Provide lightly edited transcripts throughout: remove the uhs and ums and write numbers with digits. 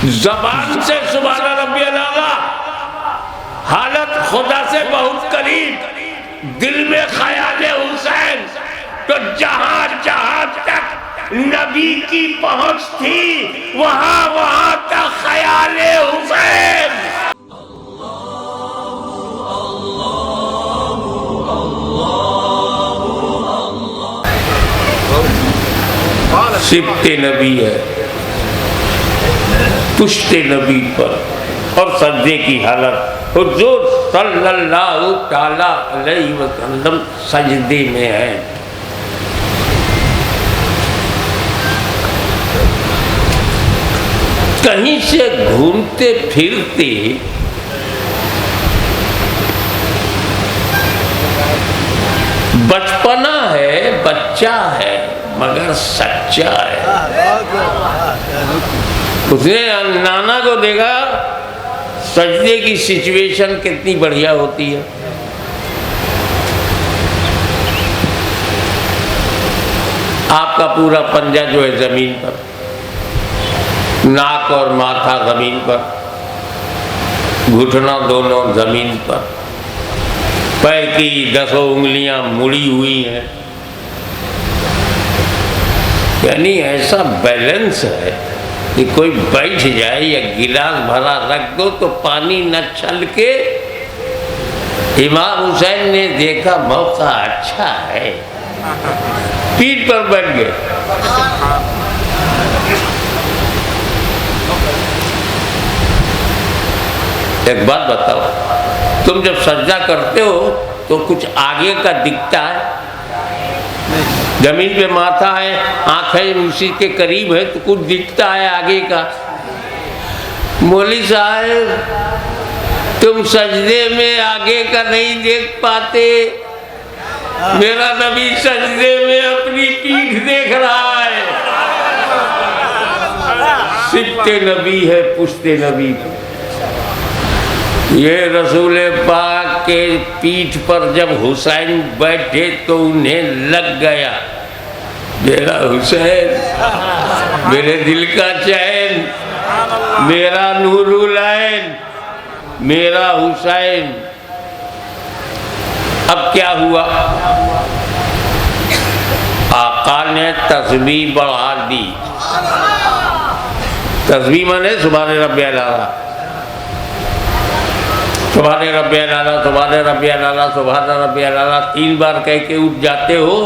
जबान से सुभान रब्बियल आला, हालत खुदा से बहुत करीब, दिल में ख्याल हुसैन। तो जहां जहां तक नबी की पहुंच थी वहां वहां तक ख्याल हुसैन। सिफ्ते नबी है, पुश्ते नबी पर और सजदे की हालत हुजूर सल्लल्लाहु ताला अलैहि वसल्लम सजदे में है। कहीं से घूमते फिरते बचपना है, बच्चा है मगर सच्चा है। उसने नाना को देखा, सजदे की सिचुएशन कितनी बढ़िया होती है। आपका पूरा पंजा जो है जमीन पर, नाक और माथा जमीन पर, घुटना दोनों जमीन पर, पैर की 10 उंगलियां मुड़ी हुई हैं। यानी ऐसा बैलेंस है कि कोई बैठ जाए या गिलास भरा रख दो तो पानी न छल के। इमाम हुसैन ने देखा मौका अच्छा है, पीठ पर बैठ गए। एक बात बताओ, तुम जब सजदा करते हो तो कुछ आगे का दिखता है? जमीन पे माथा है, आंखें उसी के करीब है तो कुछ दिखता है आगे का। मौलवी साहब तुम सजदे में आगे का नहीं देख पाते, मेरा नबी सजदे में अपनी पीठ देख रहा है। सिफ्ते नबी है, पुश्ते नबी। ये रसूल पाक के पीठ पर जब हुसैन बैठे तो उन्हें लग गया, मेरा हुसैन, मेरे दिल का चैन, मेरा नूरुल ऐन, मेरा हुसैन। अब क्या हुआ? आका ने तस्बीह बढ़ा दी। तस्बीह माने सुभान रब्बियल आला, सुभान रब्बियल आला, सुभान रब्बियल आला, सुभान रब्बियल आला 3 बार कह के उठ जाते हो।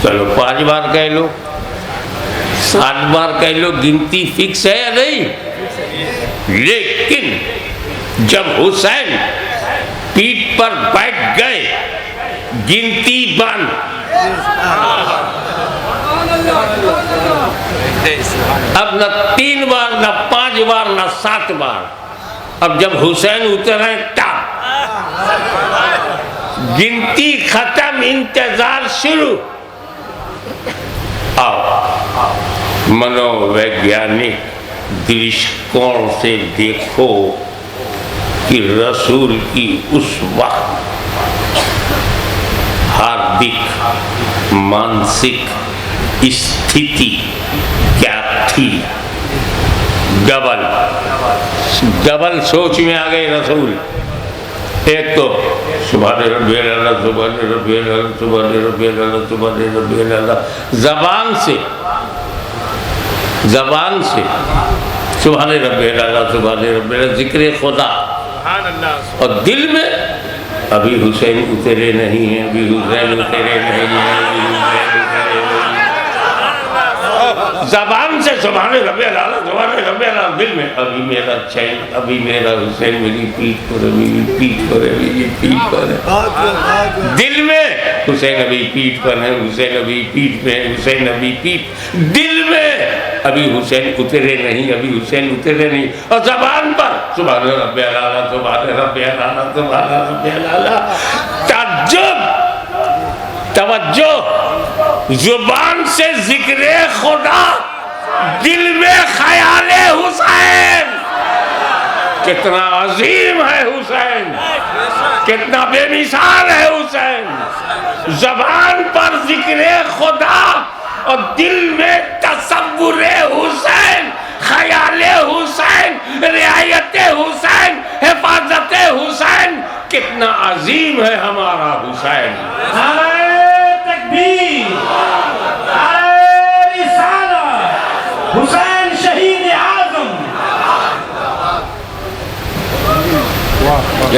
चलो 5 बार कह लो, 7 बार कह लो, गिनती फिक्स है या नहीं? लेकिन जब हुसैन पीठ पर बैठ गए, गिनती बंद। अब न 3 बार, न 5 बार, न 7 बार। अब जब हुसैन उतरे तब गिनती खत्म, इंतजार शुरू। आओ मनोवैज्ञानिक दृष्टिकोण से देखो कि रसूल की उस वक्त हार्दिक मानसिक स्थिति क्या थी। डबल सोच में आ गए रसूल। एक तो सुभान रब्बियल आला, सुभान रब्बियल आला, सुभान रब्बियल आला, सुभान रब्बियल आला, जबान से सुभान रब्बियल आला, सुभान रब्बियल आला, जिक्र खुदा। और दिल में अभी हुसैन उतरे नहीं हैं, अभी हुसैन उतरे नहीं हैं। जबान से सुभान रब्बियल आला, सुभान रब्बियल आला, दिल में अभी मेरा चैन, अभी मेरा हुसैन मेरी पीठ पर, मेरी पीठ पर, मेरी पीठ पर है। दिल में हुसैन अभी पीठ पर है, हुसैन अभी पीठ में है, हुसैन अभी पीठ। दिल में अभी हुसैन उतरे नहीं, अभी हुसैन उतरे नहीं। और जबान पर सुभान रब्बियल आला, सुभान रब्बियल आला, सुभान रब्बियल आला। ताज्जुब, तवज्जो, जुबान से जिक्र खुदा, दिल में ख्याल हुसैन। कितना अजीम है हुसैन, कितना बेमिसाल है हुसैन। जबान पर जिक्र खुदा और दिल में तसव्वुर हुसैन, ख्याल हुसैन। नारे तकबीर, नारे रिसालत, हुसैन शहीद आज़म।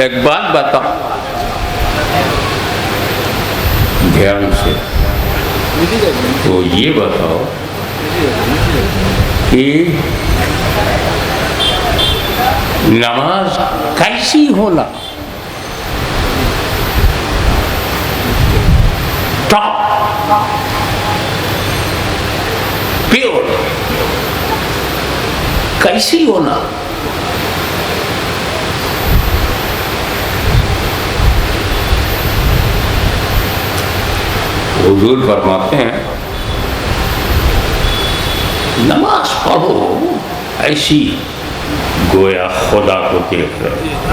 एक बात बताओ ध्यान से, तो ये बताओ कि नमाज कैसी होना? टॉप प्योर कैसी होना? हुजूर फरमाते हैं नमाज पढ़ो ऐसी गोया खुदा को देख रहे हो।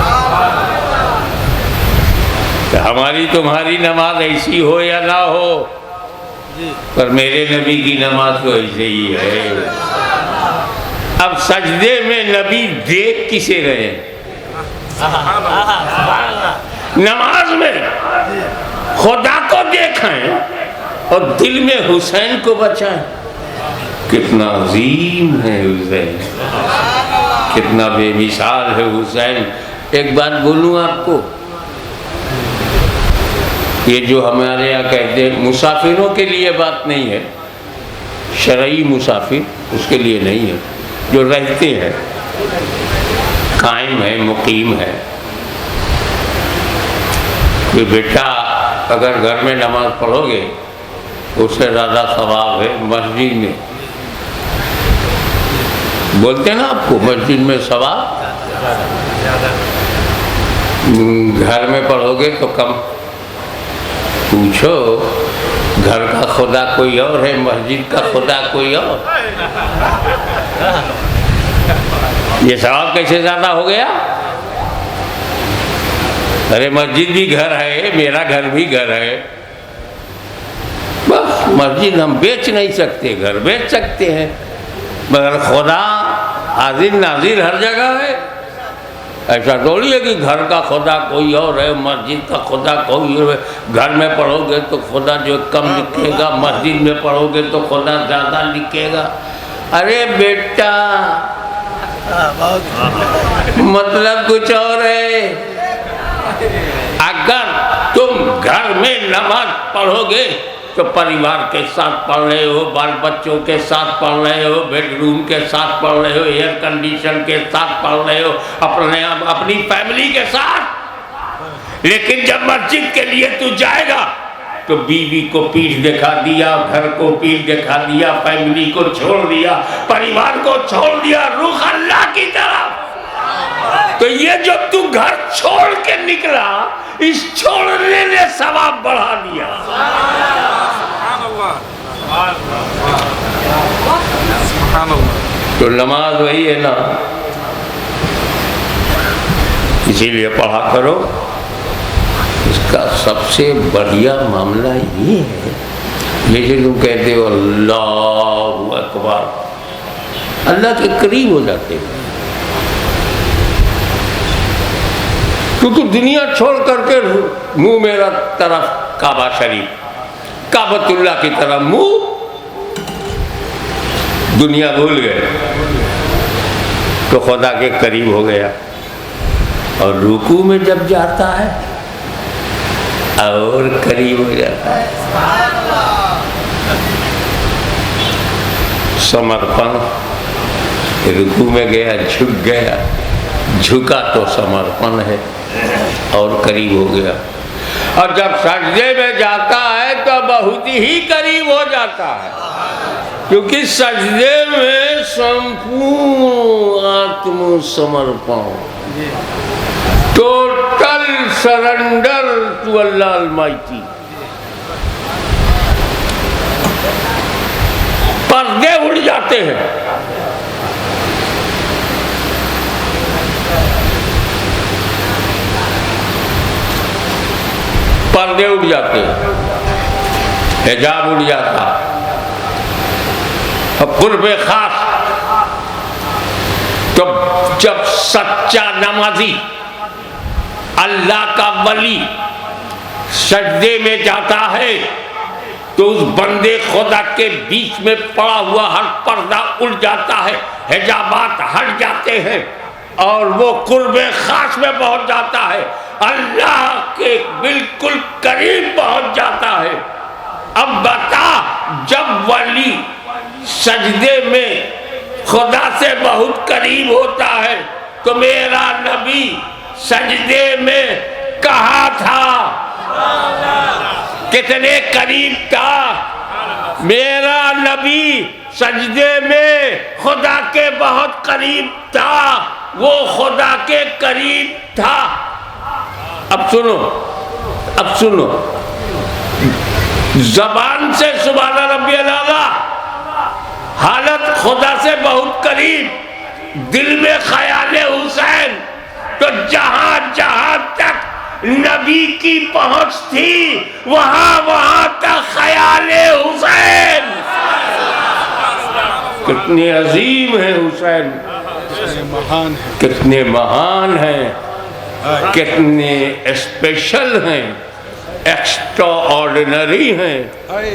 तो हमारी तुम्हारी नमाज ऐसी हो या ना हो, पर मेरे नबी की नमाज तो ऐसे ही है। अब सजदे में नबी देख किसे रहे? नमाज में खुदा को देखें और दिल में हुसैन को बचाएं। कितना अजीम है हुसैन, कितना बेमिसाल है हुसैन। एक बात बोलूं आपको, ये जो हमारे यहाँ कहते हैं मुसाफिरों के लिए बात नहीं है, शरई मुसाफिर उसके लिए नहीं है, जो रहते हैं कायम है मुकीम है। कि बेटा अगर घर में नमाज पढ़ोगे उससे ज़्यादा सवाब है मस्जिद में। बोलते ना आपको मस्जिद में सवाब, घर में पढ़ोगे तो कम। पूछो घर का खुदा कोई और है, मस्जिद का खुदा कोई और। ये सवाब कैसे ज़्यादा हो गया? अरे मस्जिद भी घर है, मेरा घर भी घर है, बस मस्जिद हम बेच नहीं सकते, घर बेच सकते हैं, मगर खुदा हाजिर नाजिर हर जगह है। ऐसा थोड़ी है कि घर का खुदा कोई और है, मस्जिद का खुदा कोई और है। घर में पढ़ोगे तो खुदा जो कम लिखेगा, मस्जिद में पढ़ोगे तो खुदा ज़्यादा लिखेगा। अरे बेटा मतलब कुछ और है। अगर तुम घर में नमाज पढ़ोगे तो परिवार के साथ पढ़ रहे हो, बाल बच्चों के साथ पढ़ रहे हो, बेडरूम के साथ पढ़ रहे हो, एयर कंडीशन के साथ पढ़ रहे हो, अपनी फैमिली के साथ। लेकिन जब मस्जिद के लिए तू जाएगा तो बीवी को पीठ दिखा दिया, घर को पीठ दिखा दिया, फैमिली को छोड़ दिया, परिवार को छोड़ दिया, रुख अल्लाह की तरफ। तो ये जो तू घर छोड़ के निकला, इस छोड़ने ने सवाब बढ़ा दिया। तो नमाज वही है ना, इसीलिए पढ़ा करो। इसका सबसे बढ़िया मामला ये है, जैसे तुम कहते हो अल्लाहु अकबर, अल्लाह के करीब हो जाते हो। क्योंकि दुनिया छोड़ करके मुंह मेरा तरफ काबा शरीफ, काबतुल्लाह की तरफ मुंह, दुनिया भूल गए तो खुदा के करीब हो गया। और रुकू में जब जाता है और करीब हो जाता है। समर्पण, रुकू में गया, झुक गया, झुका तो समर्पण है और करीब हो गया। और जब सजदे में जाता है तो बहुत ही करीब हो जाता है, क्योंकि सजदे में संपूर्ण आत्मसमर्पण, total surrender to Allah almighty. पर्दे उड़ जाते हैं। पर्दे उड़ जाते हैं, हिजाब उड़ जाता। अब कुर्बे खास तो जब सच्चा नमाजी, अल्लाह का वली सजदे में जाता है तो उस बंदे खुदा के बीच में पड़ा हुआ हर पर्दा उड़ जाता है, हिजाबात हट जाते हैं और वो कुर्बे खास में पहुंच जाता है, अल्लाह के बिल्कुल करीब पहुंच जाता है। अब बता, जब वली सजदे में खुदा से बहुत करीब होता है तो मेरा नबी सजदे में कहाँ था, कितने करीब था? मेरा नबी सजदे में खुदा के बहुत करीब था, वो खुदा के करीब था। अब सुनो, जबान से सुभान रब्बियल आला, हालत खुदा से बहुत करीब, दिल में ख्याले हुसैन, तो जहां जहां तक नबी की पहुंच थी वहां तक ख्याले हुसैन। कितने अजीम है हुसैन, कितने महान हैं, कितने स्पेशल हैं, एक्स्ट्रा ऑर्डिनरी हैं,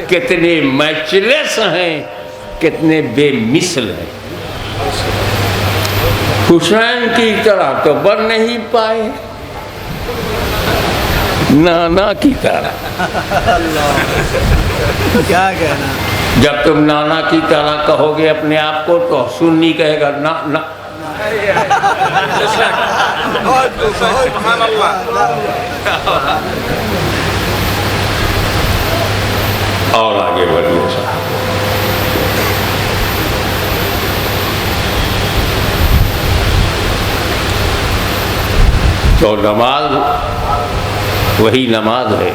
कितने मैचलेस हैं, कितने बेमिसल हैं। हुसैन की तरह तो बन नहीं पाए, नाना की तरह। क्या कहना, जब तुम नाना की तरह कहोगे अपने आप को तो सुन्नी कहेगा ना। और आगे बढ़िए साहब। तो नमाज वही नमाज है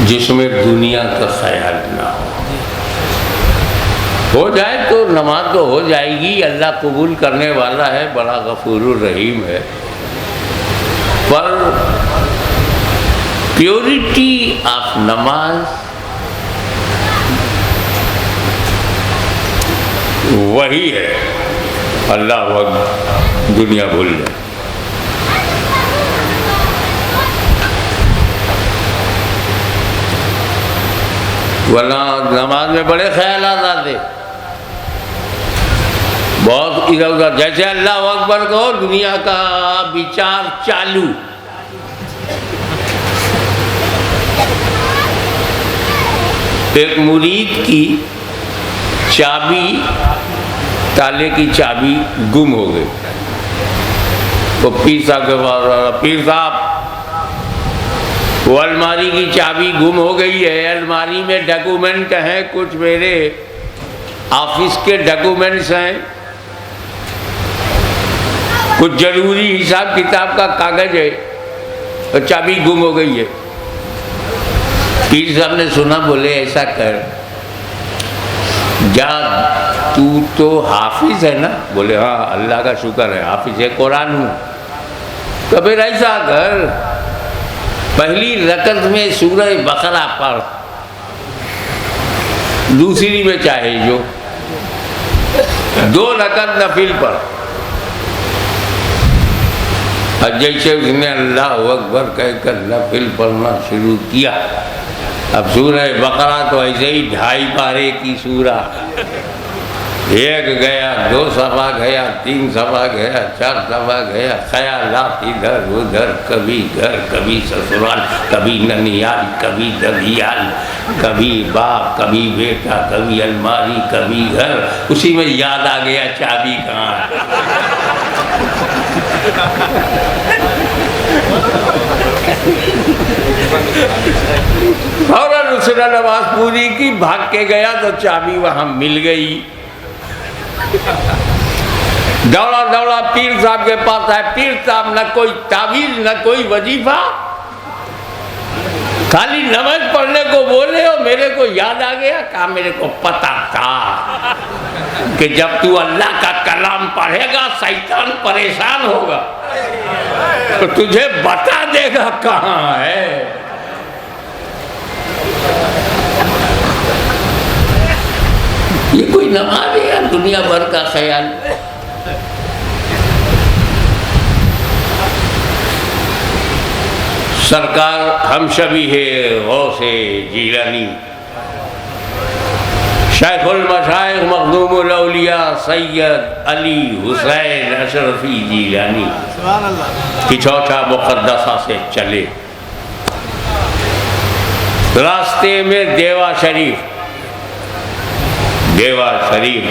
जिसमें दुनिया का ख्याल ना हो जाए तो नमाज तो हो जाएगी, अल्लाह कबूल करने वाला है, बड़ा गफूरुर रहीम है। पर प्योरिटी ऑफ नमाज वही है, अल्लाह वक्त दुनिया भूल जाए। वरना नमाज में बड़े ख्याल आते, बहुत इधर उधर, जैसे अल्लाह अकबर कहो दुनिया का विचार चालू। एक मुरीद की चाबी, ताले की चाबी गुम हो गई, तो पीर साहब के पास, पीर साहब वो अलमारी की चाबी गुम हो गई है, अलमारी में डॉक्यूमेंट हैं, कुछ मेरे ऑफिस के डॉक्यूमेंट्स हैं, कुछ जरूरी हिसाब किताब का कागज है, तो चाबी गुम हो गई है। पीर साहब ने सुना, बोले ऐसा कर, जा तू तो हाफिज है ना? बोले हाँ, अल्लाह का शुक्र है, हाफिज है कुरान हूँ। तो फिर ऐसा कर, पहली रकत में सूरह बकरा पढ़, दूसरी में चाहे जो 2 रकत नफिल पढ़। और जैसे उसने अल्लाह अकबर कहकर नफिल पढ़ना शुरू किया, अब सूरह बकरा तो ऐसे ही 2.5 पारे की सूरा, 1 गया, 2 सफा गया, 3 सफा गया, 4 सफा गया, ख्यालात इधर उधर, कभी घर कभी ससुराल, कभी ननियाल कभी ददियाल, कभी बाप कभी बेटा, कभी अलमारी कभी घर। उसी में याद आ गया चाबी कहाँ है। और उसने नमाज पूरी की, भाग के गया तो चाबी वहां मिल गई। दौड़ा दौड़ा पीर साहब के पास आए, पीर साहब न कोई तावीज न कोई वजीफा, खाली नमाज पढ़ने को बोले और मेरे को याद आ गया। कहा मेरे को पता था कि जब तू अल्लाह का कलाम पढ़ेगा शैतान परेशान होगा, तो तुझे बता देगा कहाँ है। ये कोई नमाज है या दुनिया भर का ख्याल? सरकार हम सभी है गौसे जीलानी, शेखुल मशाइख मखदूमुल औलिया सैयद अली हुसैन अशरफी जीलानी की चौथा मुक़द्दसा से चले। रास्ते में देवा शरीफ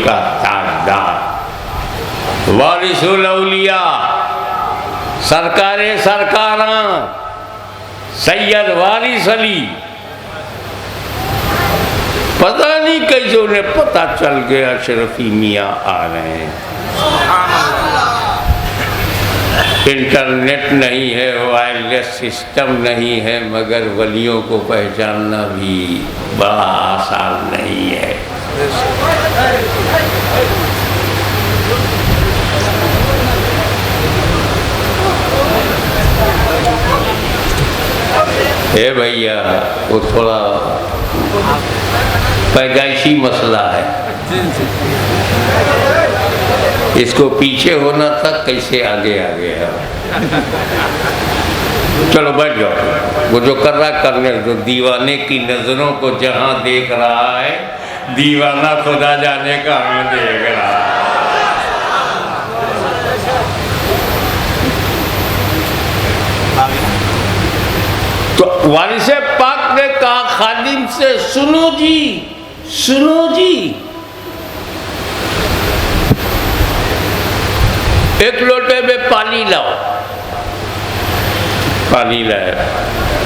का ताजदार वारिसुल औलिया सरकारे सरकारां सैयद वारिस अली, पता नहीं कैसे उन्हें पता चल गया अशरफी मियाँ आ रहे हैं। इंटरनेट नहीं है, वायरलेस सिस्टम नहीं है, मगर वलियों को पहचानना भी बड़ा आसान नहीं है। हे भैया, वो थोड़ा पैदाइशी मसला है, इसको पीछे होना था, कैसे आगे आ गया। चलो बैठ जाओ, वो जो कर रहा करने दो। दीवाने की नजरों को जहां देख रहा है, दीवाना खुदा जाने कहां देख रहा है। तो वारिसे पाक ने कहा खादिम से, सुनो जी, सुनो जी, एक लोटे में पानी लाओ। पानी लाया,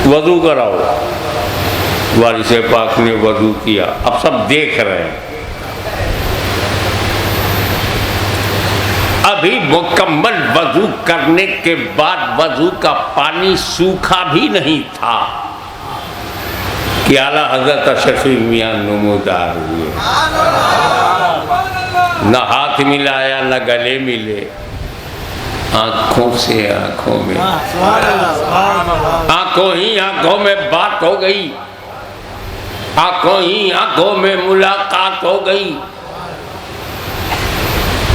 वजू कराओ। वारिसे पाक ने वजू किया। अब सब देख रहे हैं। अभी मुकम्मल वजू करने के बाद वजू का पानी सूखा भी नहीं था कि आला हजरत अशरफी मियाँ नमूदार हुए। न हाथ मिलाया न गले मिले, आंखों से आंखों में, आंखों ही आंखों में बात हो गई, आंखों ही आंखों में मुलाकात हो गई।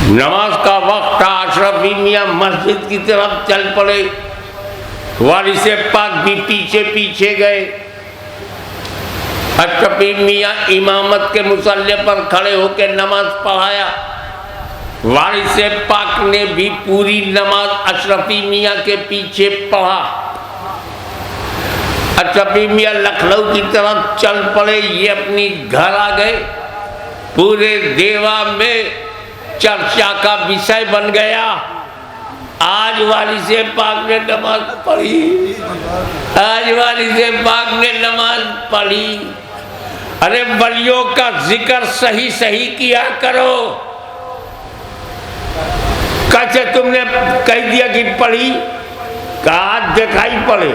नमाज का वक्त था, अशरफी मियाँ मस्जिद की तरफ चल पड़े। वारिसे पाक भी पीछे पीछे गए। अशरफी मियाँ इमामत के मुसल्ले पर खड़े होकर नमाज पढ़ाया। वारिसे पाक ने भी पूरी नमाज अशरफी मियाँ के पीछे पढ़ा। अशरफी मियाँ लखनऊ की तरफ चल पड़े, ये अपनी घर आ गए। पूरे देवा में चर्चा का विषय बन गया। आज वारिसे पाक ने नमाज पढ़ी, आज वारिसे पाक ने नमाज पढ़ी। अरे वलियों का जिक्र सही सही किया करो। कैसे तुमने कह दिया कि पढ़ी, कहा दिखाई पड़े,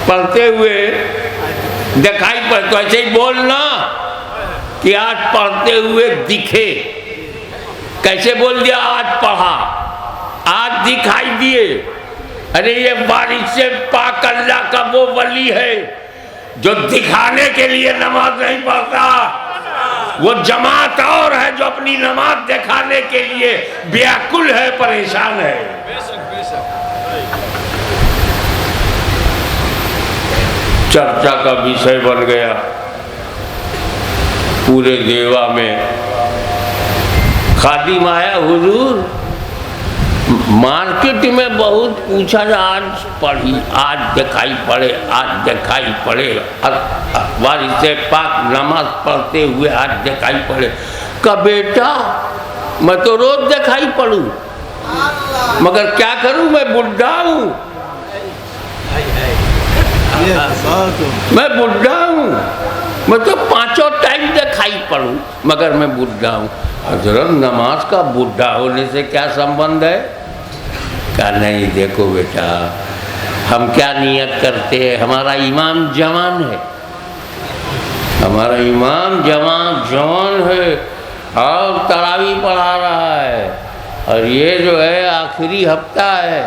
पढ़ते हुए दिखाई पड़े, तो ऐसे ही बोलना कि आज पढ़ते हुए दिखे। कैसे बोल दिया आज पढ़ा, आज दिखाई दिए। अरे ये वारिसे पाक अल्लाह का वो वली है जो दिखाने के लिए नमाज नहीं पढ़ता। वो जमात और है जो अपनी नमाज दिखाने के लिए व्याकुल है, परेशान है। चर्चा का विषय बन गया पूरे देवा में। खादिम आया, हुजूर मार्केट में बहुत पूछा, आज पढ़ी, आज दिखाई पड़े, आज दिखाई पड़े। वारिसे पाक नमाज पढ़ते हुए आज दिखाई पड़े। का बेटा मैं तो रोज दिखाई पड़ूं, मगर क्या करूं, मैं बुढ़ा हूं, मैं बुढ़ा हूं, मैं तो पांचों टाइम दिखाई पड़ूं, मगर मैं बुढ़ा हूं। हजरत नमाज का बुढ़ा होने से क्या संबंध है? क्या नहीं, देखो बेटा हम क्या नियत करते हैं, हमारा इमाम जवान है, हमारा इमाम जवान है और तरावी पढ़ा रहा है, और ये जो है आखिरी हफ्ता है।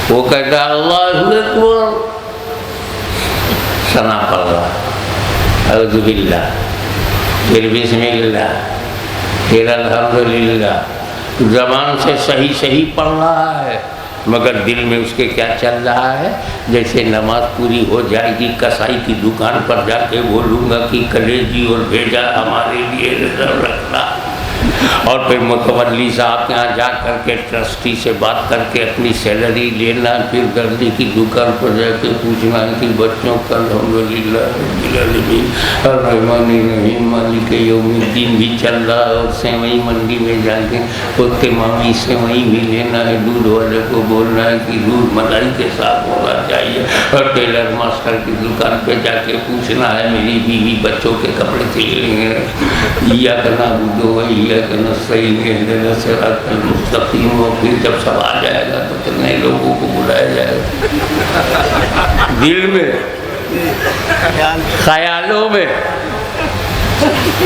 वो कहता है अल्लाहु अकबर, सना पढ़ रहा, औज़ु बिल्लाह, फिर बिस्मिल्लाह, फिर अल्हम्दुलिल्लाह, जबान से सही सही पढ़ रहा है। मगर दिल में उसके क्या चल रहा है? जैसे नमाज पूरी हो जाएगी कसाई की दुकान पर जाके बोलूँगा कि कलेजी और भेजा हमारे लिए रिजर्व रखना, और फिर मुतवल्ली साहब के यहाँ जा कर के ट्रस्टी से बात करके अपनी सैलरी लेना, फिर दर्जी की दुकान पर जाके पूछना कि बच्चों का मालिक यौमुद्दीन भी चल रहा है, और सेवई मंडी में जाके उसके मामी सेवई भी लेना है, दूध वाले को बोलना है कि दूध मलाई के साथ होना चाहिए, और टेलर मास्टर की दुकान पर जाके पूछना है मेरी बीवी बच्चों के कपड़े सिलेंगे, या करना बुद्धो करना सही मुस्तकीम हो। फिर जब सब आ जाएगा तो कितने लोगों को बुलाया जाएगा दिल में ख्यालों में।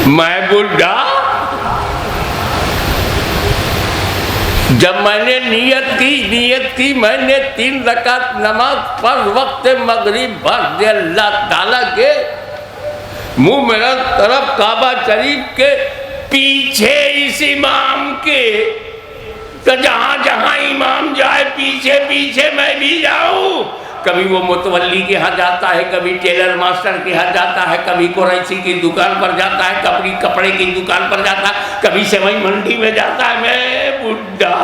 मैं बुढ़ा जब मैंने नियत की मैंने 3 रकात नमाज पर वक्त मगरिब भर दे अल्लाह ताला के मुंह मेरा तरफ काबा शरीफ के पीछे इस इमाम के, तो जहां जहां इमाम जाए पीछे पीछे मैं भी जाऊं। कभी वो मुतवल्ली के यहाँ जाता है, कभी टेलर मास्टर के यहाँ जाता है, कभी कुरैशी की दुकान पर जाता है, कभी कपड़े की दुकान पर जाता है, कभी सेवई मंडी में जाता है। मैं बुढ़ा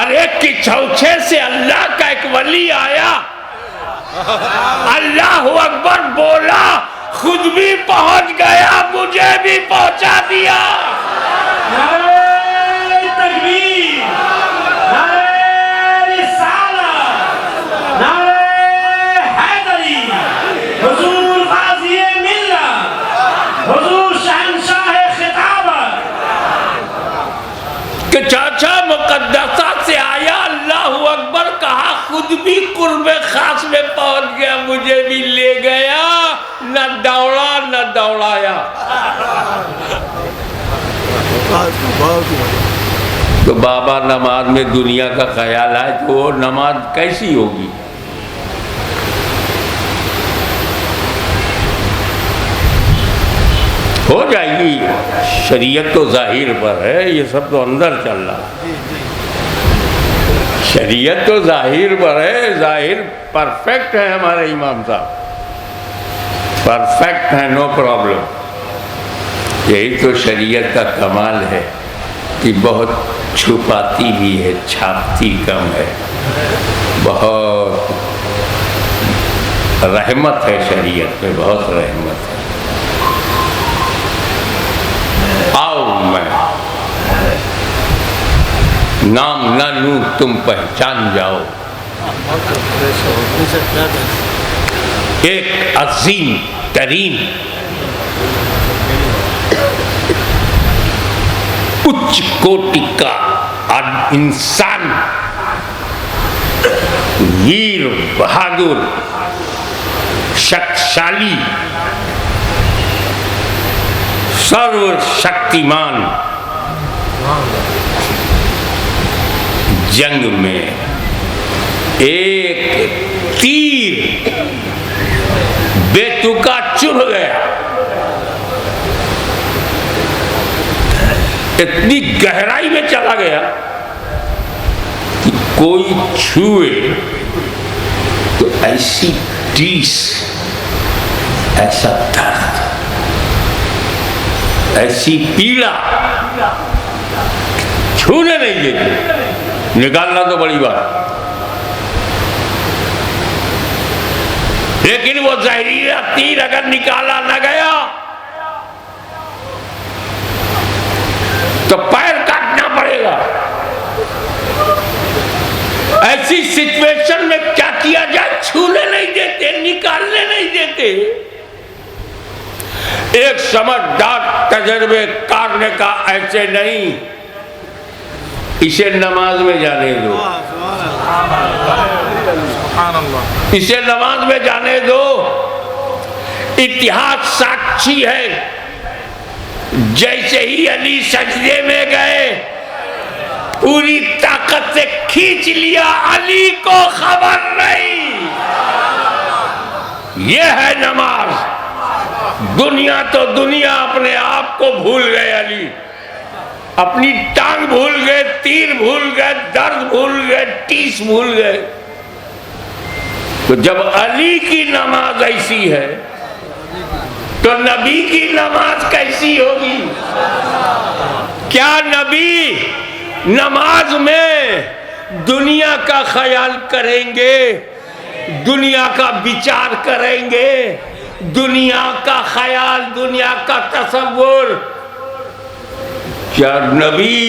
अरे कि चौथे से अल्लाह का एक वली आया, अल्लाह अकबर बोला, खुद भी पहुंच गया, मुझे भी पहुंचा दिया। नारे तकबीर, नारे रिसालत, नारे हैदरी, हुजूर गाज़ी मिल्लत, हुजूर शहंशाह खिताबत। कि चाचा मुकद्दसा से आया, अल्लाह अकबर कहा, खुद भी कुर्बे खास में पहुंच गया, मुझे भी ले गया, न दौड़ा न दौड़ाया। तो बाबा नमाज में दुनिया का ख्याल आए तो वो नमाज कैसी होगी? हो जाएगी। शरीयत तो जाहिर पर है, ये सब तो अंदर चल रहा है। शरीयत तो जाहिर पर है, जाहिर परफेक्ट है, हमारे इमाम साहब परफेक्ट है, नो प्रॉब्लम। यही तो शरीयत का कमाल है कि बहुत छुपाती भी है, छापती कम है। बहुत रहमत है शरीयत में, बहुत रहमत है। आओ मैं नाम न लूं तुम पहचान जाओ। एक अजीम तरीन उच्च कोटि का इंसान, वीर बहादुर शक्तिशाली सर्वशक्तिमान, जंग में एक तीर बेतुका चुभ गया, इतनी गहराई में चला गया कि कोई छुए तो ऐसी टीस, ऐसा दर्द, ऐसी पीड़ा, छूने नहीं देते। निकालना तो बड़ी बात, लेकिन वो जहरीला तीर अगर निकाला न गया तो पैर काटना पड़ेगा। ऐसी सिचुएशन में क्या किया जाए? छूने नहीं देते, निकालने नहीं देते। एक समझदार तजर्बेकार ने कहा ऐसे नहीं, इसे नमाज में जाने दो, इसे नमाज में जाने दो। इतिहास साक्षी है, जैसे ही अली सजदे में गए पूरी ताकत से खींच लिया, अली को खबर नहीं। ये है नमाज। दुनिया तो दुनिया अपने आप को भूल गए अली। अपनी टांग भूल गए, तीर भूल गए, दर्द भूल गए, टीस भूल गए। तो जब अली की नमाज ऐसी है तो नबी की नमाज कैसी होगी? क्या नबी नमाज में दुनिया का ख्याल करेंगे, दुनिया का विचार करेंगे, दुनिया का ख्याल, दुनिया का तसव्वुर? क्या नबी,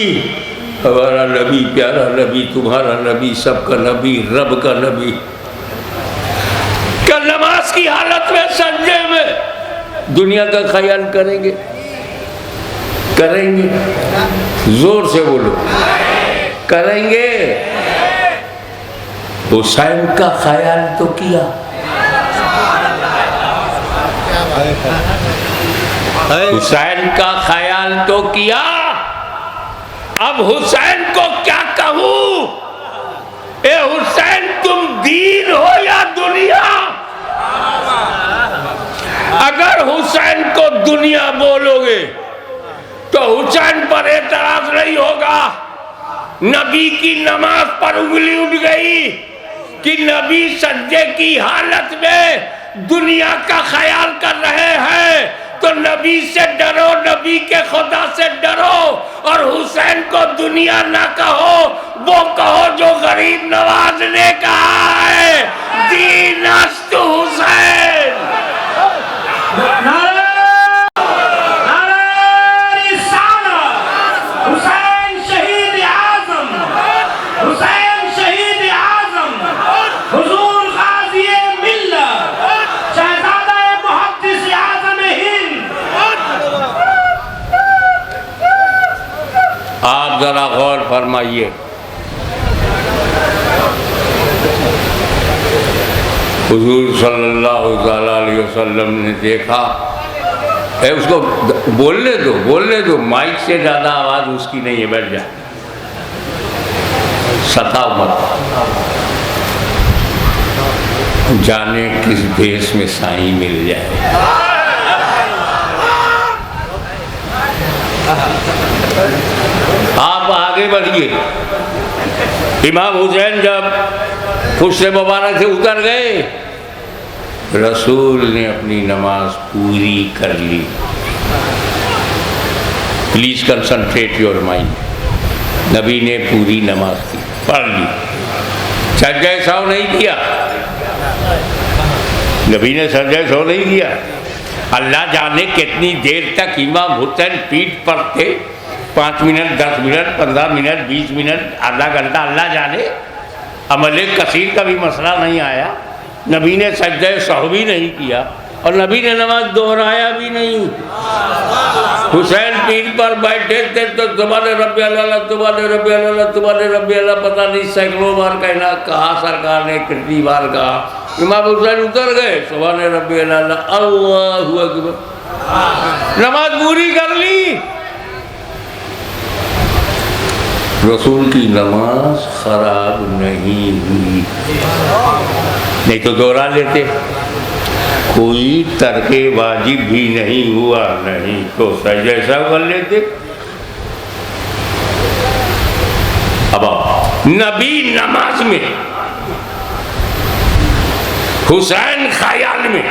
हमारा नबी, प्यारा नबी, तुम्हारा नबी, सबका नबी, रब का नबी, क्या नमाज की हालत में, सजदे में दुनिया का ख्याल करेंगे? करेंगे? जोर से बोलो, करेंगे? हुसैन का ख्याल तो किया, हुसैन का ख्याल तो किया। अब हुसैन को क्या कहूं? ए हुसैन, तुम दीन हो या दुनिया? अगर हुसैन को दुनिया बोलोगे तो हुसैन पर एतराज नहीं होगा। नबी की नमाज पर उंगली उठ गई कि नबी सज्जे की हालत में दुनिया का ख्याल कर रहे हैं, तो नबी से डरो, नबी के खुदा से डरो, और हुसैन को दुनिया ना कहो, वो कहो जो गरीब नवाज ने कहा है, दीनस्तु हुसैन। हुसैन शहीद आजम, हुसैन शहीद आजम, हुजूर गाज़ी मिल्लत, शहज़ादा मुहद्दिस आज़म हिंद। आप जरा गौर फरमाइए, हुजूर सल्लल्लाहु अलैहि वसल्लम ने देखा है, उसको बोलने दो, बोलने दो, माइक से ज़्यादा आवाज़ उसकी नहीं है, बैठ जा, सताओ मत। जाने किस भेष में साईं मिल जाए। आप आगे बढ़िए। इमाम हुसैन जब खुश्रे मुबारक से उतर गए, रसूल ने अपनी नमाज पूरी कर ली। Please concentrate your mind. नबी ने पूरी नमाज की, पढ़ ली, सजदे सौ नहीं किया, नबी ने सजदे सौ नहीं किया। अल्लाह जाने कितनी देर तक इमाम हुसैन पीठ पर थे, 5 मिनट, 10 मिनट, 15 मिनट, 20 मिनट, आधा घंटा, अल्लाह जाने। अमले कसीर का भी मसला नहीं आया, नबी ने सजदे सहवी भी नहीं किया और नबी ने नमाज दोहराया भी नहीं। हुसैन पीर पर बैठे थे तो तुम्हारे रब्बी अल्लाह, तुम्हारे रब्बी अल्लाह, तुम्हारे रब्बी अल्लाह, पता नहीं सैकड़ों बार कहना कहा सरकार ने, कितनी बार कहा। इमाम हुसैन उतर गए, सुभान रब्बी अल्लाह, अल्लाहु अकबर, नमाज पूरी कर ली। रसूल की नमाज खराब नहीं हुई, नहीं तो दोहरा लेते। कोई तर्के वाजिब भी नहीं हुआ, नहीं तो सजदे सहव कर लेते। अब नबी नमाज में, हुसैन ख्याल में,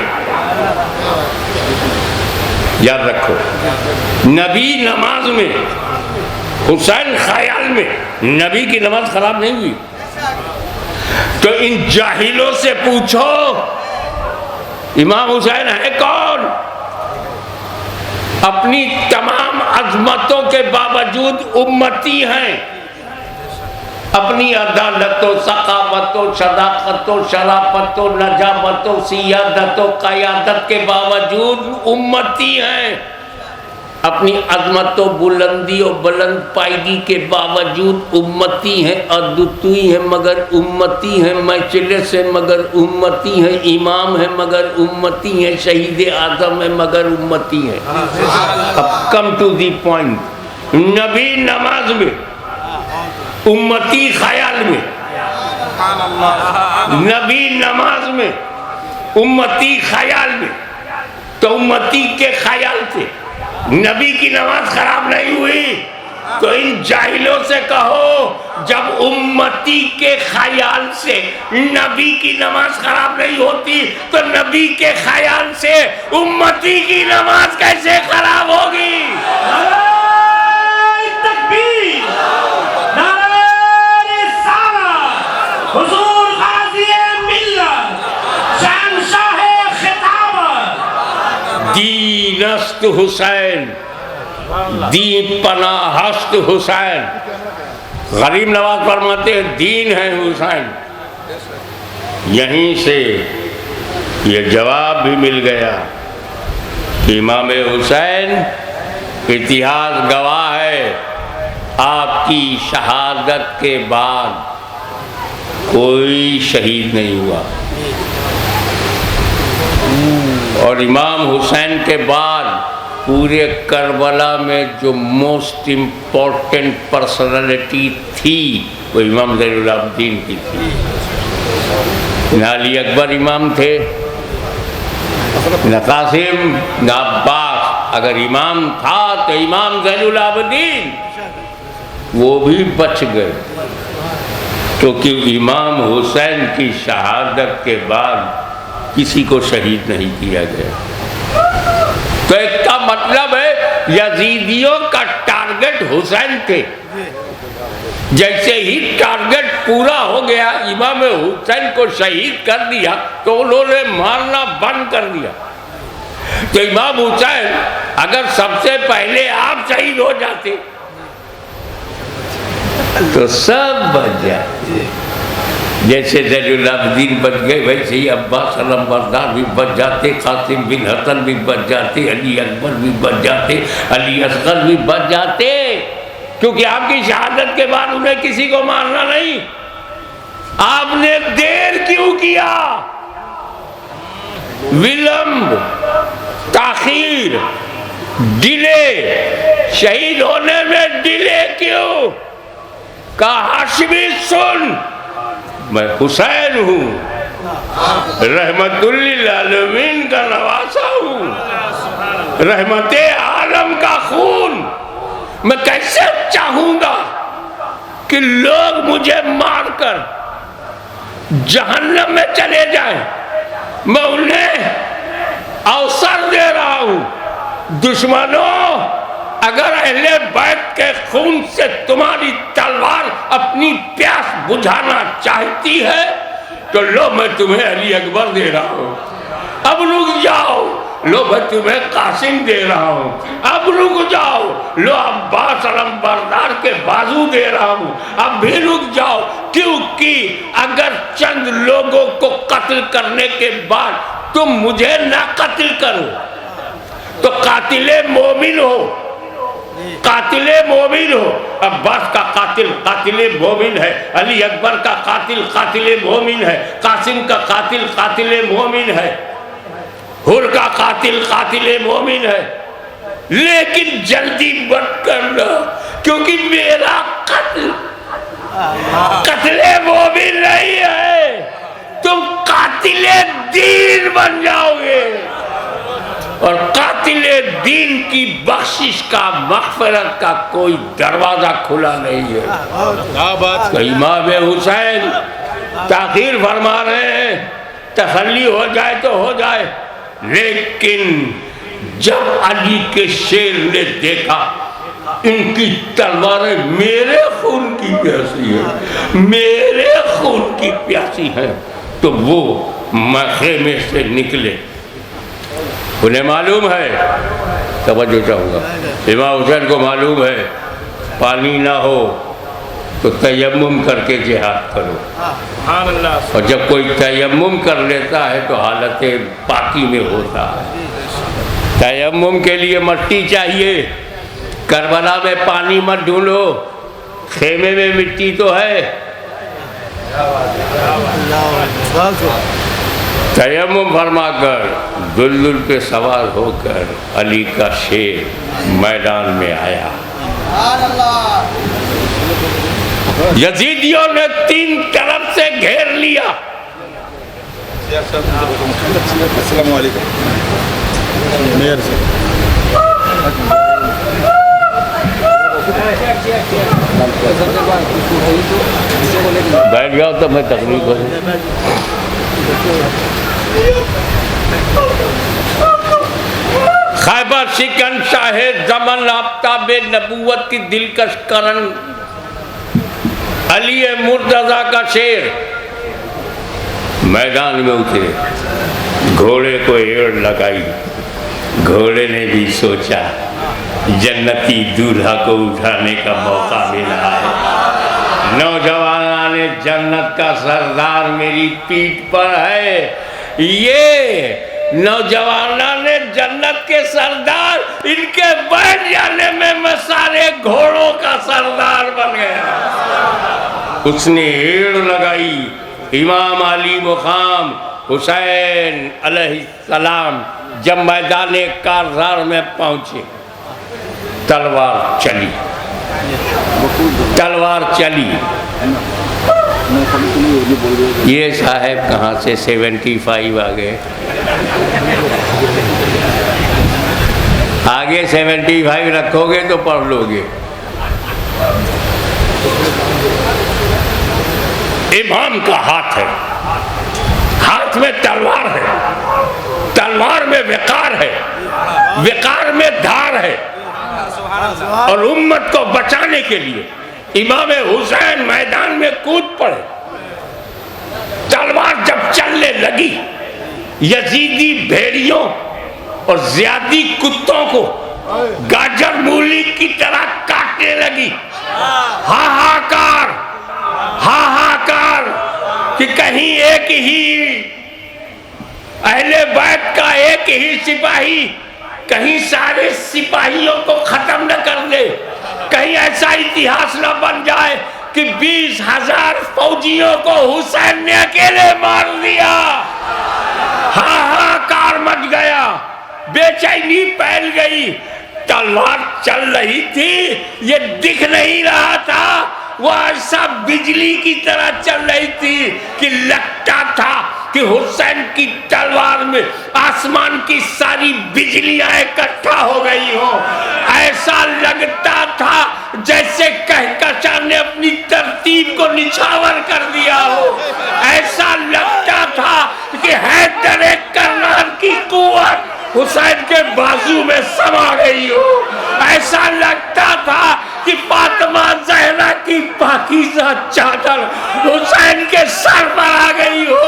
याद रखो, नबी नमाज में, हुसैन ख्याल में, नबी की नमाज खराब नहीं हुई। तो इन जाहिलों से पूछो इमाम हुसैन है कौन? अपनी तमाम अजमतों के बावजूद उम्मती हैं, अपनी अदालतों, सखावतों, सदाकतों, शराफतों, नजाबतों, सियादतों, क़यादत के बावजूद उम्मती हैं, अपनी अजमतों, बुलंदी और बुलंद पायगी के बावजूद उम्मती हैं, अद्वितीय हैं मगर उम्मती हैं, मजलिस है मगर उम्मती हैं, इमाम है मगर उम्मती हैं, शहीद आज़म है मगर उम्मती हैं। अब कम टू दी पॉइंट, नबी नमाज में, उम्मती ख्याल में, नबी नमाज में, उम्मती ख्याल में, तो उम्मती के ख्याल से नबी की नमाज खराब नहीं हुई। तो इन जाहिलों से कहो, जब उम्मती के ख्याल से नबी की नमाज खराब नहीं होती तो नबी के ख्याल से उम्मती की नमाज कैसे खराब होगी? नारे तकबीर, नारे रिसालत, हुजूर गाज़ी मिल्लत, शहंशाह खिताबत। दीनस्त हुसैन, दीन पनाहस्त हुसैन। गरीब नवाज फरमाते हैं दीन है हुसैन। यहीं से ये जवाब भी मिल गया कि इमाम हुसैन, इतिहास गवाह है, आपकी शहादत के बाद कोई शहीद नहीं हुआ और इमाम हुसैन के बाद पूरे करबला में जो मोस्ट इम्पोर्टेंट पर्सनालिटी थी वो इमाम ज़ैनुल आबिदीन की थी। न अली अकबर इमाम थे, न कासिम, न अब्बास। अगर इमाम था तो इमाम ज़ैनुल आबिदीन, वो भी बच गए क्योंकि इमाम हुसैन की शहादत के बाद किसी को शहीद नहीं किया गया। तो इसका मतलब है यजीदियों का टारगेट हुसैन थे। जैसे ही टारगेट पूरा हो गया, इमाम हुसैन को शहीद कर दिया तो उन्होंने मारना बंद कर दिया। तो इमाम हुसैन अगर सबसे पहले आप शहीद हो जाते तो सब बच जाते। जैसे ज़ैनुल आबिदीन बच गए वैसे ही अब्बास अलमबरदार भी बच जाते, कासिम बिन हसन भी बच जाते, अली अकबर भी बच जाते, अली असगर भी बच जाते, क्योंकि आपकी शहादत के बाद उन्हें किसी को मारना नहीं। आपने देर क्यों किया? विलंब, ताखीर, डिले, शहीद होने में डिले क्यों? कहा हाशमी सुन, मैं हुसैन हूँ, रहमतुल लिल आलमीन का नवासा हूँ, रहमते आलम का खून। मैं कैसे चाहूंगा कि लोग मुझे मारकर जहन्नम में चले जाएं? मैं उन्हें अवसर दे रहा हूँ। दुश्मनों, अगर अहले बैत के खून से तुम्हारी तलवार अपनी प्यास बुझाना चाहती है तो लो, मैं तुम्हें अली अकबर दे रहा हूँ। अब रुक जाओ, लो मैं तुम्हें कासिम दे रहा हूँ। अब रुक जाओ, लो अब्बास अलमबरदार के बाजू दे रहा हूँ। अब भी रुक जाओ, क्योंकि अगर चंद लोगों को कत्ल करने के बाद तुम मुझे ना कत्ल करो तो कातिले मोमिन हो, कातिले मोमिन हो। अब्बास का कातिल कातिले मोमिन है, अली अकबर का कातिल कातिले मोमिन है, कासिम का कातिल कातिले मोमिन है, हुर का कातिल कातिले मोमिन है। लेकिन जल्दी मत करना, क्योंकि मेरा कत्ल कत्ले मोमिन नहीं है, तुम कातिले दीन बन जाओगे और कातिले दीन की बख्शिश का, मग़फ़िरत का कोई दरवाजा खुला नहीं है। तो इमाम हुसैन ताख़ीर फरमा रहे हैं, तसल्ली हो जाए तो हो जाए। लेकिन जब अली के शेर ने देखा इनकी तलवारें मेरे खून की प्यासी है, मेरे खून की प्यासी है, तो वो मख़ेमे से निकले। उन्हें मालूम है, तवज्जो चाहूँगा, इमाम हुसैन को मालूम है पानी ना हो तो तयम्मुम करके जिहाद करो, और जब कोई तयम्मुम कर लेता है तो हालत पाकी में होता है। तयम्मुम के लिए मिट्टी चाहिए। करबला में पानी मत ढूंढो, खेमे में मिट्टी तो है। तयम्मुम फरमाकर दुल्दुल पे सवार होकर अली का शेर मैदान में आया। यजीदियों ने तीन तरफ से घेर लिया। अस्सलाम वालेकुम। मेयर से बैठ जाओ तो मैं तकलीफ करूँ। खैबर शिकन शाहे जमन आफ्ताबे नबूवत की दिलकश करन अली मुर्तजा का शेर मैदान में उतरे, घोड़े को एड़ लगाई। घोड़े ने भी सोचा जन्नती दूल्हा को उठाने का मौका मिला है। नौजवान ने जन्नत का सरदार मेरी पीठ पर है। ये नौजवाना ने जन्नत के सरदार, इनके बैठ जाने में मैं सारे घोड़ों का सरदार बन गया। उसने एड़ लगाई। इमाम अली मुकाम हुसैन अलैहिस्सलाम जब मैदान कारज़ार में पहुंचे, तलवार चली, तलवार चली। ये साहब कहाँ से 75 आ गए? आगे 75 रखोगे तो पढ़ लोगे। इमाम का हाथ है, हाथ में तलवार है, तलवार में विकार है, विकार में धार है। और उम्मत को बचाने के लिए इमाम हुसैन मैदान में कूद पड़े। तलवार जब चलने लगी, यजीदी भेड़ियों और ज़ियादी कुत्तों को गाजर मूली की तरह काटने लगी। हाहाकार, हाहाकार कि कहीं एक ही अहले बैत का एक ही सिपाही कहीं सारे सिपाहियों को खत्म न कर दे, कहीं ऐसा इतिहास न बन जाए कि 20,000 फौजियों को हुसैन ने अकेले मार दिया। हाहाकार मच गया, बेचैनी फैल गई। तलवार चल रही थी, ये दिख नहीं रहा था, वो ऐसा बिजली की तरह चल रही थी कि लगता था कि हुसैन की तलवार में आसमान की सारी बिजलियां इकट्ठा हो गई हो। ऐसा लगता था जैसे कहकशां ने अपनी तरतीब को निछावर कर दिया हो। ऐसा लगता था कि हैदर करनार की कुव्वत हुसैन के बाजू में समा गई हो। ऐसा लगता था कि फातिमा ज़हरा की पाकीज़ा चादर हुसैन के सर पर आ गई हो।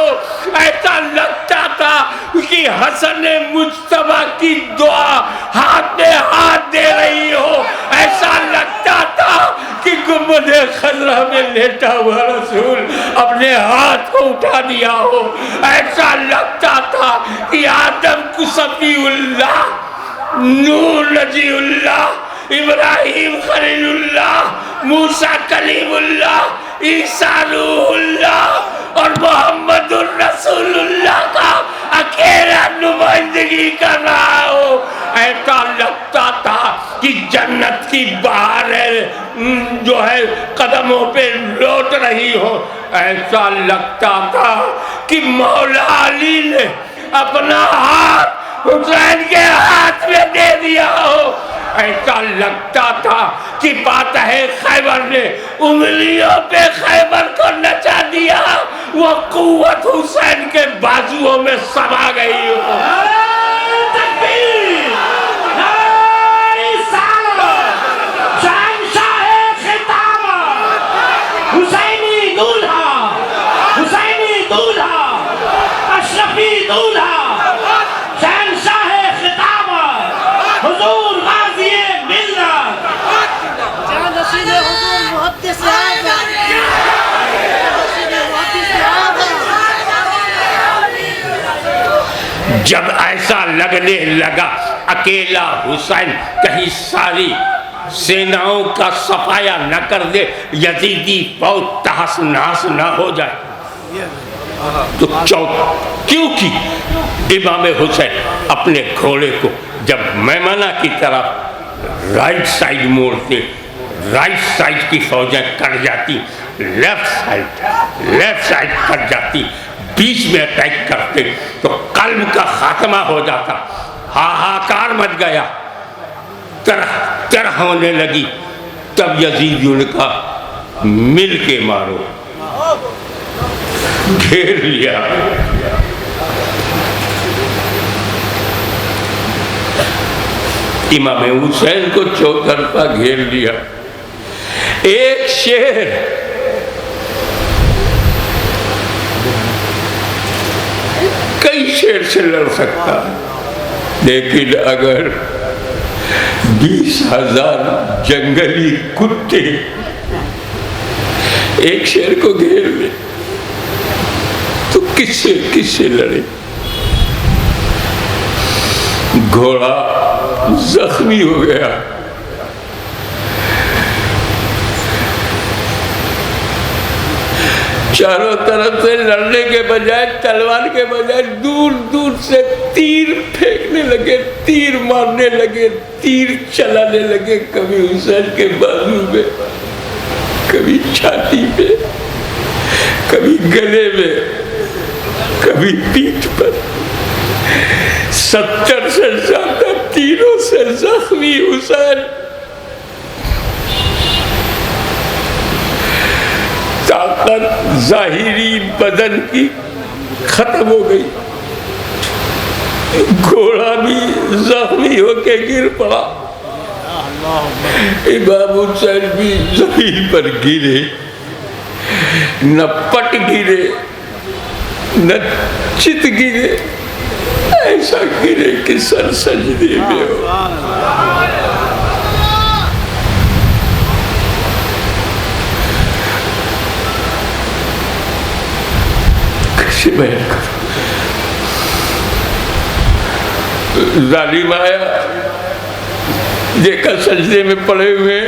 ऐसा लगता था कि हसन मुज्तबा की दुआ हाथ में हाथ दे रही हो। ऐसा लगता था कि गुंबद खजरा में लेटा हुआ रसूल अपने हाथ को उठा दिया हो। ऐसा लगता था कि आदम कुसफीउल्लाह, नूह नजीउल्लाह, इब्राहिम खलीलुल्लाह, मूसा कलीमुल्लाह, ईसा रूहुल्लाह और मोहम्मदुर रसूलुल्लाह का अकेला नुमाइंदगी कर रहा हो। ऐसा लगता था कि जन्नत की बहारें जो है कदमों पे लौट रही हो। ऐसा लगता था कि मौला अली ने अपना हाथ हुसैन के हाथ में दे दिया हो। ऐसा लगता था कि फातह खैबर ने उंगलियों पे खैबर को नचा दिया, वो कुव्वत हुसैन के बाजुओं में समा गई हो। जब ऐसा लगने लगा अकेला हुसैन कहीं सारी सेनाओं का सफाया न कर दे, यजीदी फौज तहस नहस न हो जाए, तो क्योंकि इमाम हुसैन अपने घोड़े को जब मैमना की तरफ राइट साइड मोड़ते, राइट साइड की फौजें कट जाती, लेफ्ट साइड कट जाती, बीच में अटैक करते तो कल्ब का खात्मा हो जाता। हाहाकार मच गया, तरह तरह होने लगी। तब यजीदियों ने कहा मिल के मारो, घेर लिया। इमाम हुसैन को चौतरफा घेर लिया। एक शेर कई शेर से लड़ सकता है, लेकिन अगर 20,000 जंगली कुत्ते एक शेर को घेर ले तो किससे लड़े? घोड़ा जख्मी हो गया, चारों तरफ से लड़ने के बजाय, तलवार के बजाय दूर दूर से तीर फेंकने लगे, तीर मारने लगे, तीर चलाने लगे। कभी हुसैन के बाजू में, कभी छाती पे, कभी गले में, कभी पीठ पर। 70 से ज्यादा तीरों से जख्मी हुसैन। ताकत जाहिरी बदन की खत्म हो गई। घोड़ा भी जख्मी होके गिर पड़ा। इमाम हुसैन भी जमीन पर गिरे, न पट गिरे न चित गिरे, ऐसा गिरे कि सर सजदे में हो। कैसे बयान करो? जालिम आया, देखा सजदे में पड़े हुए,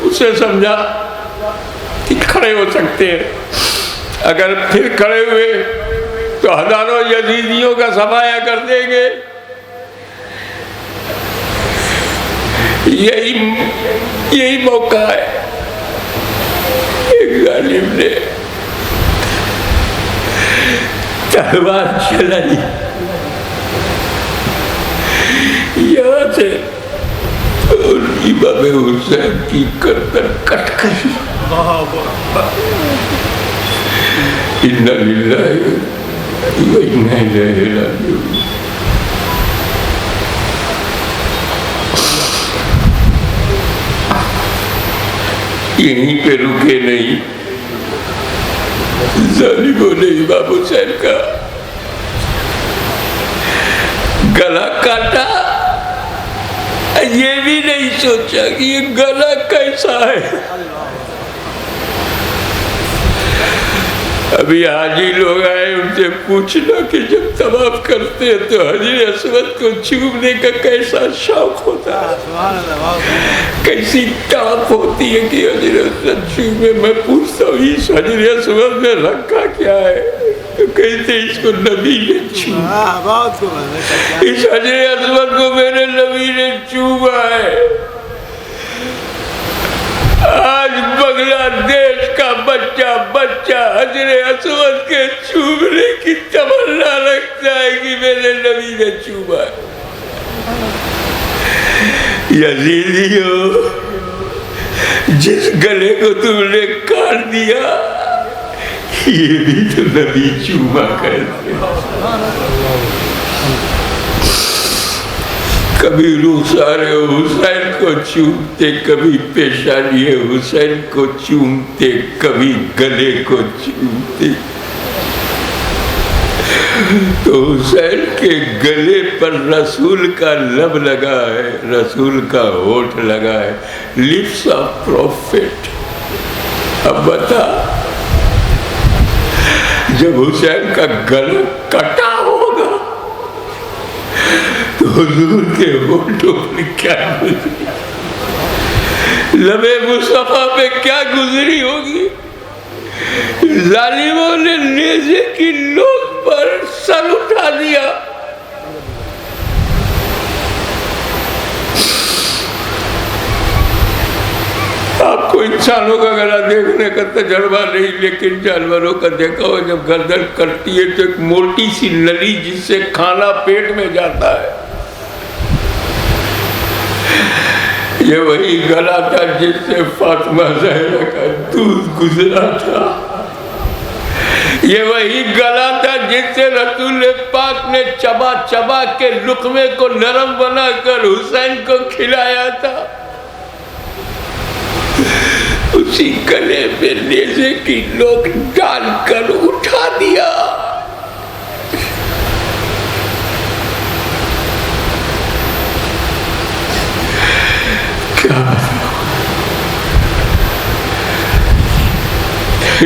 उसे समझा कि खड़े हो सकते हैं, अगर फिर खड़े हुए तो हजारों यजीदियों का सफाया कर देंगे। यही मौका है। एक जालिम ने तलवार चलाई, यहाँ से इमाम हुसैन की गर्दन कट गई। इन्ना लिल्लाहि व इन्ना इलैहि राजिऊन। यहीं पे रुके नहीं, जालिमों ने इमाम हुसैन का गला काटा। ये भी नहीं सोचा कि ये गला कैसा है। अभी हाजी लोग आए, उनसे पूछना कि जब तवाफ करते हैं तो हजर अस्वद को चूमने का कैसा शौक होता है, कैसी टाप होती है कि हजर अस्वद चूमे। मैं पूछता हूँ इस हजर अस्वद में रखा क्या है, तो कहते इसको नबी ने चूमा। इस हजर अस्वद को मेरे नबी ने चूमा है। आज बांग्लादेश का बच्चा हजर अस्वद के चूमने की तमन्ना रखता है कि मेरे नबी ने चूमा है। यजीदियों, जिस गले को तुमने काट दिया, ये भी तो नबी चूमा करते। कभी रुखसारे हुसैन को चूमते, कभी पेशानी हुसैन को चूमते, कभी गले को चूमते। तो हुसैन के गले पर रसूल का लब लगा है, रसूल का होठ लगा है, लिप्स ऑफ प्रॉफिट। अब बता, जब हुसैन का गला कटा होगा तो हुजूर के होठों पर क्या गुजरी, लबे मुस्तफा पे क्या गुजरी होगी। जालिमों ने नेज़े की नोक पर सर उठा दिया। आपको इंसानों का गला देखने का तजर्बा नहीं, लेकिन जानवरों का देखा हो, जब गर्दन कटती है तो एक मोटी सी नली जिससे खाना पेट में जाता है, ये वही गला था जिससे फातिमा ज़हरा का दूध गुजरा था। ये वही गला था जिससे रसूल पाक ने चबा चबा के लुक़मे को नरम बनाकर हुसैन को खिलाया था। उसी गले पे नेज़े की नोक डालकर उठा दिया। क्या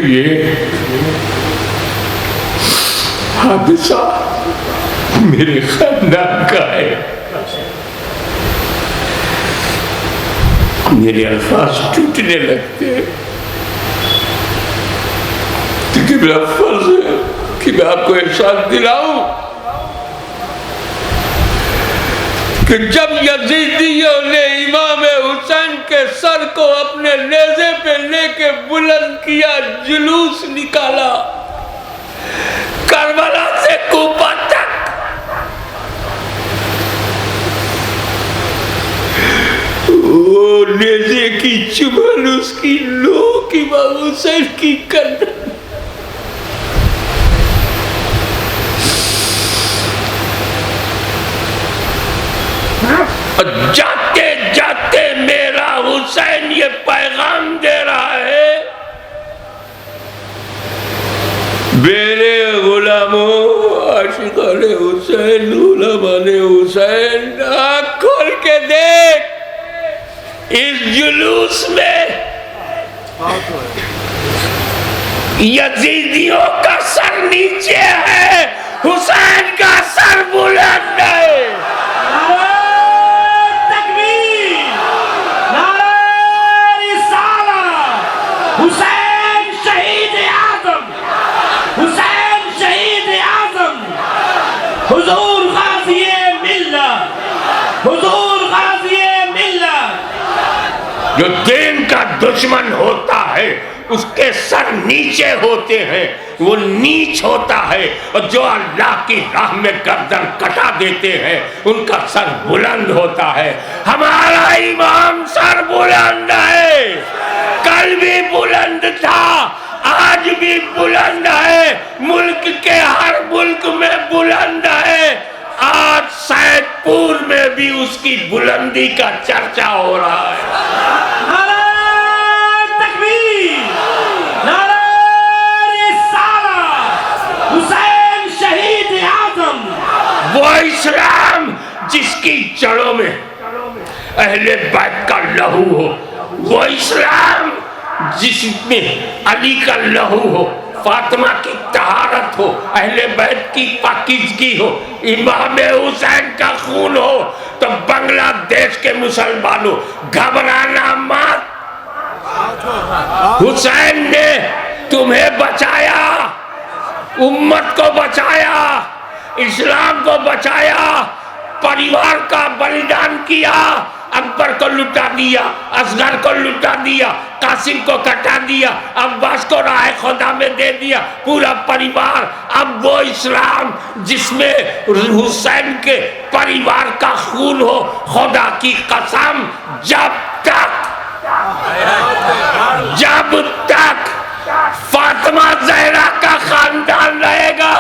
ये हादसा मेरे खानदान का है। मेरे अल्फाज टूटने लगते हैं, क्योंकि मेरा फर्ज है कि मैं आपको एहसास दिलाऊं कि जब यजीदियों ने इमाम हुसैन के सर को अपने नेज़े पे लेके बुलंद किया, जुलूस निकाला करबला से कूफा तक, वो नेज़े की चुभन उसकी नोक इमाम हुसैन की गर्दन। जाते जाते मेरा हुसैन ये पैगाम दे रहा है, मेरे गुलामों, आशिकाने हुसैन, गुलामाने हुसैन, आँख खोल के देख, इस जुलूस में यजीदियों का सर नीचे है, हुसैन का सर बुलंद है। हुसैन शहीद आज़म, हुसैन शहीद आज़म, हुजूर गाज़िए मिल्लत, हुजूर गाज़िए मिल्लत। जो दीन का दुश्मन होता है उसके सर नीचे होते हैं, वो नीच होता है, और जो अल्लाह की राह में गर्दन कटा देते हैं उनका सर बुलंद होता है। हमारा इमाम सर बुलंद है, कल भी बुलंद था, आज भी बुलंद है, मुल्क के हर मुल्क में बुलंद है। आज सैदपुर में भी उसकी बुलंदी का चर्चा हो रहा है। नारे तकबीर, नारे रिसालत, हुसैन शहीद आज़म। वो इस्लाम जिसकी जड़ों में अहले बैत का लहू हो, वो इस्लाम जिसमें अली का लहू हो, फातिमा की तहारत हो, अहले बैत की पाकीज़गी हो, इमाम हुसैन का खून हो, तो बांग्लादेश के मुसलमानों घबराना मत। हुसैन ने तुम्हें बचाया, उम्मत को बचाया, इस्लाम को बचाया, परिवार का बलिदान किया, अकबर को लुटा दिया, असगर को लुटा दिया, कासिम को कटा दिया, अब्बास को राह खुदा में दे दिया, पूरा परिवार। अब वो इस्लाम जिसमें हुसैन के परिवार का खून हो, खुदा की कसम, जब तक फातिमा ज़हरा का खानदान रहेगा,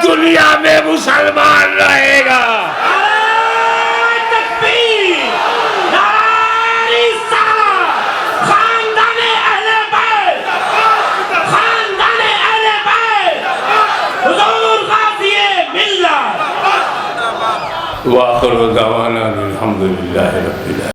दुनिया में मुसलमान रहेगा। वाखिर दावाना अल्हम्दुलिल्लाहि रब्बिल आलमीन।